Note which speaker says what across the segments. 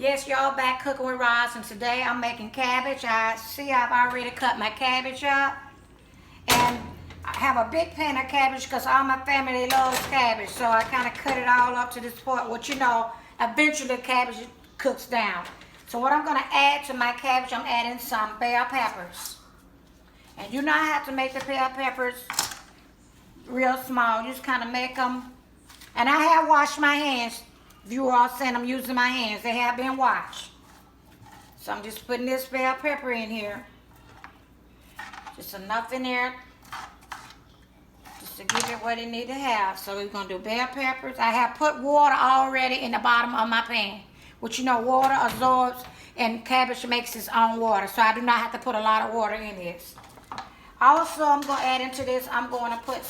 Speaker 1: Yes, y'all, back cooking with Roz, and today I'm making cabbage. I see I've already cut my cabbage up, and I have a big pan of cabbage because all my family loves cabbage, so I kind of cut it all up to this point, which eventually cabbage cooks down. So what I'm going to add to my cabbage, I'm adding some bell peppers. And you not have to make the bell peppers real small. You just kind of make them. And I have washed my hands. If you all saying I'm using my hands, they have been washed. So I'm just putting this bell pepper in here. Just enough in there just to give it what it need to have. So we're going to do bell peppers. I have put water already in the bottom of my pan. Which water absorbs and cabbage makes its own water. So I do not have to put a lot of water in this. Also, I'm going to add into this, I'm going to put,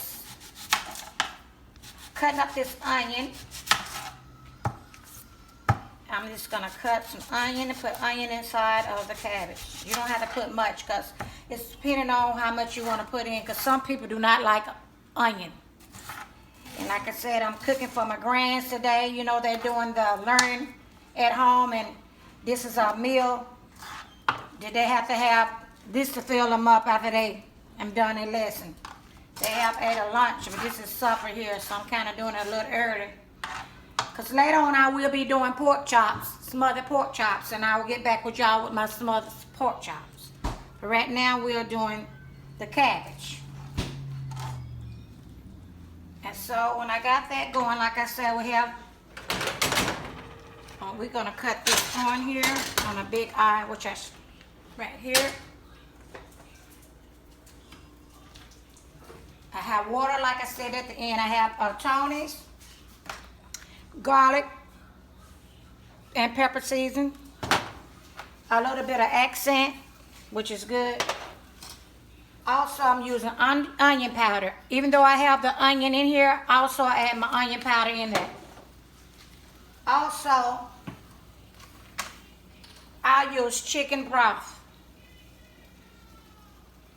Speaker 1: cutting up this onion. I'm just going to cut some onion and put onion inside of the cabbage. You don't have to put much because it's depending on how much you want to put in, because some people do not like onion. And like I said, I'm cooking for my grands today. They're doing the learning at home, and this is a meal that they have to have this to fill them up after they am done their lesson. They have ate a lunch, but this is supper here, so I'm kind of doing it a little early. Because later on I will be doing pork chops, smothered pork chops, and I will get back with y'all with my smothered pork chops. But right now we're doing the cabbage. And so when I got that going, like I said, we're going to cut this on here on a big eye, which I right here. I have water, like I said at the end. I have Tony's, garlic, and pepper season. A little bit of accent, which is good. Also, I'm using onion powder. Even though I have the onion in here, also I add my onion powder in there. Also, I use chicken broth.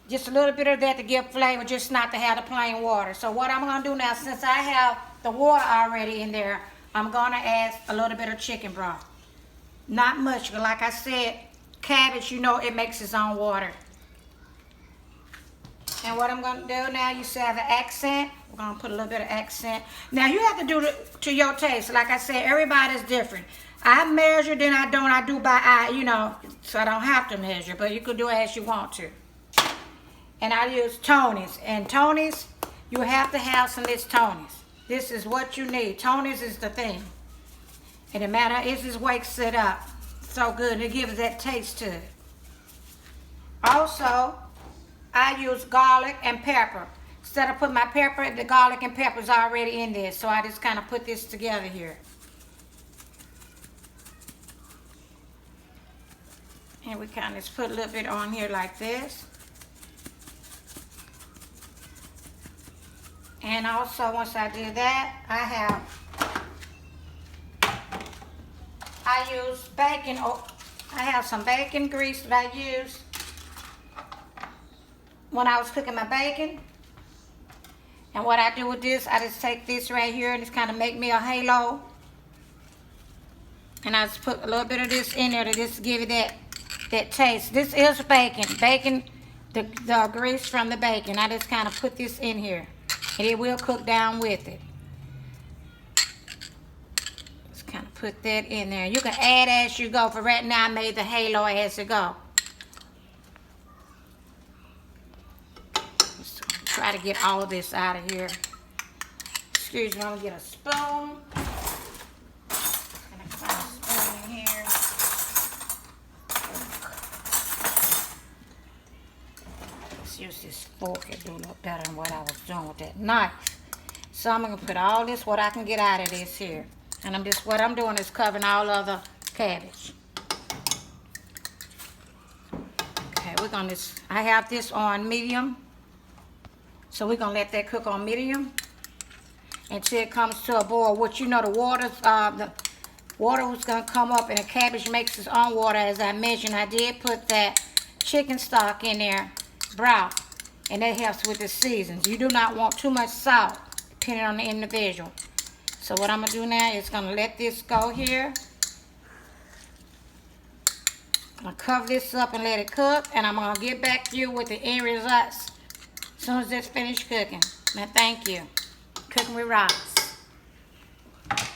Speaker 1: Just a little bit of that to give flavor, just not to have the plain water. So what I'm going to do now, since I have the water already in there, I'm going to add a little bit of chicken broth. Not much, but like I said, cabbage, it makes its own water. And what I'm going to do now, you see I have an accent. We're going to put a little bit of accent. Now, you have to do it to your taste. Like I said, everybody's different. I measure, then I don't. I do by eye, so I don't have to measure. But you could do it as you want to. And I use Tony's. And Tony's, you have to have some of this Tony's. This is what you need. Tony's is the thing. And the matter is, this wakes it up so good. And it gives that taste to it. Also, I use garlic and pepper. Instead of putting my pepper, the garlic and pepper is already in there. So I just kind of put this together here. And we kind of just put a little bit on here like this. And also, once I do that, I use bacon. I have some bacon grease that I use when I was cooking my bacon. And what I do with this, I just take this right here and just kind of make me a halo. And I just put a little bit of this in there to just give it that taste. This is bacon, the grease from the bacon. I just kind of put this in here. And it will cook down with it. Just kind of put that in there. You can add as you go. For right now, I made the halo as it go. Just try to get all of this out of here. Excuse me, I'm going to get a spoon. I'm going to find a spoon in here. Use this fork. It do a little better than what I was doing with that knife. So I'm gonna put all this what I can get out of this here, and what I'm doing is covering all of the cabbage. Okay, I have this on medium, so we're gonna let that cook on medium until it comes to a boil. Which the water was gonna come up, and the cabbage makes its own water. As I mentioned, I did put that chicken stock in there. Broth, and that helps with the seasons. You do not want too much salt, depending on the individual. So what I'm going to do now is going to let this go here. gonna cover this up and let it cook, and I'm gonna get back to you with the end results as soon as it's finished cooking. Now, thank you. Cooking with Roz.